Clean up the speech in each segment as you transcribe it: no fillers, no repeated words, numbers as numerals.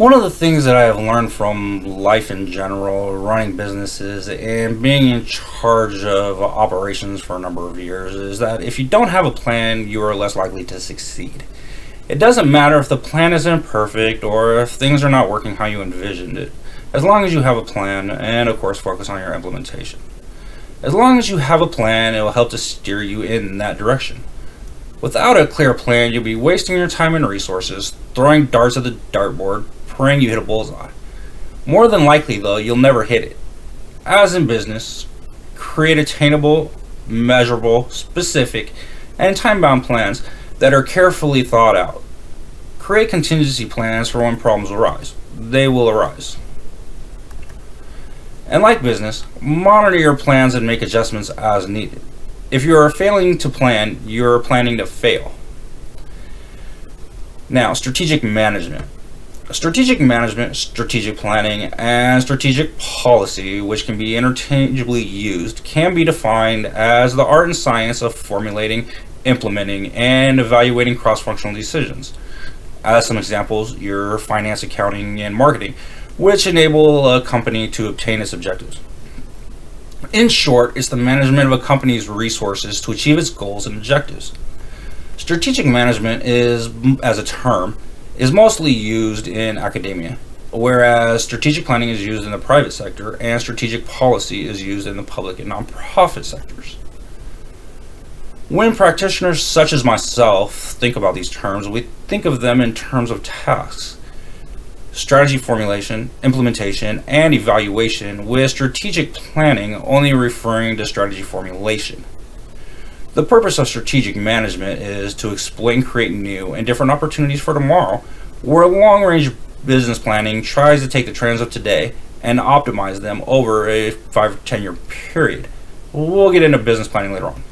One of the things that I have learned from life in general, running businesses, and being in charge of operations for a number of years is that if you don't have a plan, you are less likely to succeed. It doesn't matter if the plan is imperfect or if things are not working how you envisioned it, as long as you have a plan and, of course, focus on your implementation. As long as you have a plan, it will help to steer you in that direction. Without a clear plan, you'll be wasting your time and resources, throwing darts at the dartboard, praying you hit a bullseye. More than likely, though, you'll never hit it. As in business, create attainable, measurable, specific, and time-bound plans that are carefully thought out. Create contingency plans for when problems arise. They will arise. And like business, monitor your plans and make adjustments as needed. If you are failing to plan, you're planning to fail. Now, strategic management. Strategic management, strategic planning, and strategic policy, which can be interchangeably used, can be defined as the art and science of formulating, implementing, and evaluating cross-functional decisions. As some examples, your finance, accounting, and marketing, which enable a company to obtain its objectives. In short, it's the management of a company's resources to achieve its goals and objectives. Strategic management is, as a term, is mostly used in academia, whereas strategic planning is used in the private sector and strategic policy is used in the public and nonprofit sectors. When practitioners such as myself think about these terms, we think of them in terms of tasks: strategy formulation, implementation, and evaluation, with strategic planning only referring to strategy formulation. The purpose of strategic management is to explain, create new and different opportunities for tomorrow, where long-range business planning tries to take the trends of today and optimize them over a 5 to 10 year period. We'll get into business planning later on.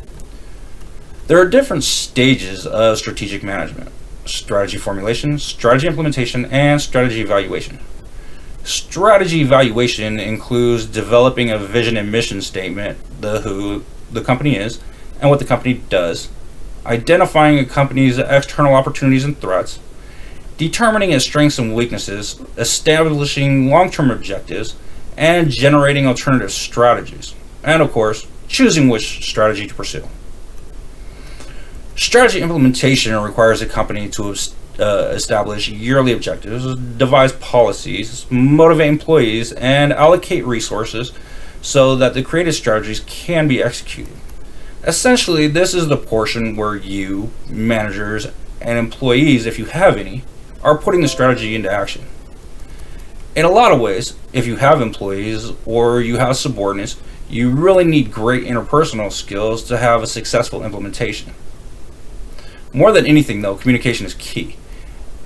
There are different stages of strategic management: strategy formulation, strategy implementation, and strategy evaluation. Strategy evaluation includes developing a vision and mission statement, who the company is, and what the company does, identifying a company's external opportunities and threats, determining its strengths and weaknesses, establishing long-term objectives, and generating alternative strategies, and of course, choosing which strategy to pursue. Strategy implementation requires a company to establish yearly objectives, devise policies, motivate employees, and allocate resources so that the created strategies can be executed. Essentially, this is the portion where you, managers, and employees, if you have any, are putting the strategy into action. In a lot of ways, if you have employees or you have subordinates, you really need great interpersonal skills to have a successful implementation. More than anything, though, communication is key.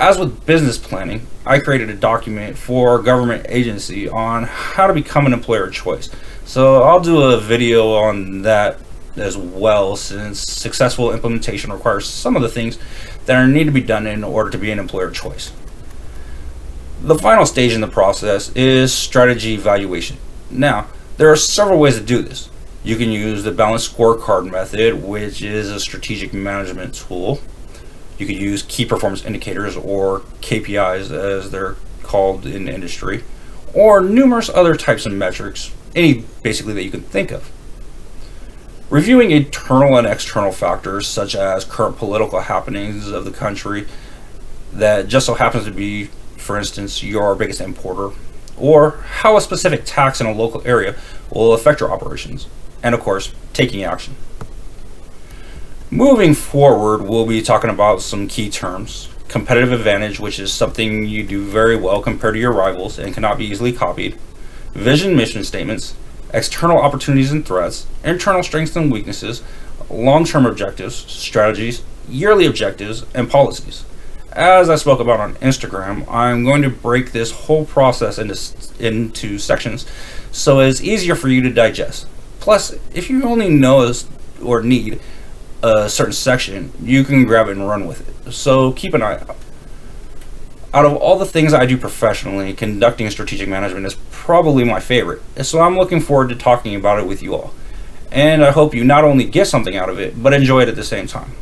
As with business planning, I created a document for a government agency on how to become an employer of choice. So I'll do a video on that as well, since successful implementation requires some of the things that need to be done in order to be an employer of choice. The final stage in the process is strategy evaluation. Now, there are several ways to do this. You can use the balanced scorecard method, which is a strategic management tool. You could use key performance indicators, or KPIs as they're called in industry, or numerous other types of metrics, any basically that you can think of. Reviewing internal and external factors such as current political happenings of the country that just so happens to be, for instance, your biggest importer, or how a specific tax in a local area will affect your operations, and of course, taking action. Moving forward, we'll be talking about some key terms: competitive advantage, which is something you do very well compared to your rivals and cannot be easily copied; vision, mission statements; external opportunities and threats; internal strengths and weaknesses; long-term objectives, strategies; yearly objectives, and policies. As I spoke about on Instagram, I'm going to break this whole process into sections so it's easier for you to digest. Plus, if you only know or need a certain section, you can grab it and run with it. So keep an eye out. Out of all the things I do professionally, conducting strategic management is probably my favorite, so I'm looking forward to talking about it with you all. And I hope you not only get something out of it, but enjoy it at the same time.